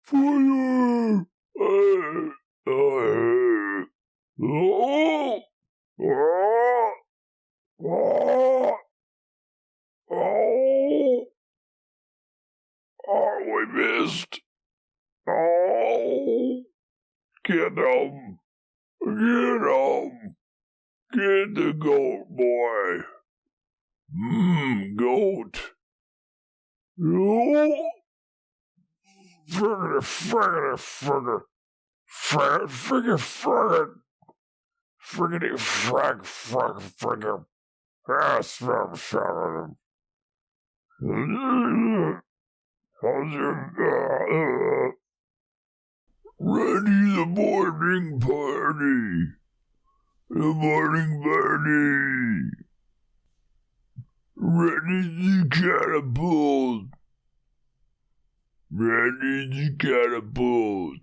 Fire! Oh! Oh! Oh! Oh! Oh, we missed! Oh! Get him! Get him! Get the goat boy! Goat! Oh! Frigger, frigger, frigger! Frigger, frigger, frigger! Friggity, frag, frag, frigger! Yes, ready the morning party! The morning party! Ready the catapult! Ready the catapult!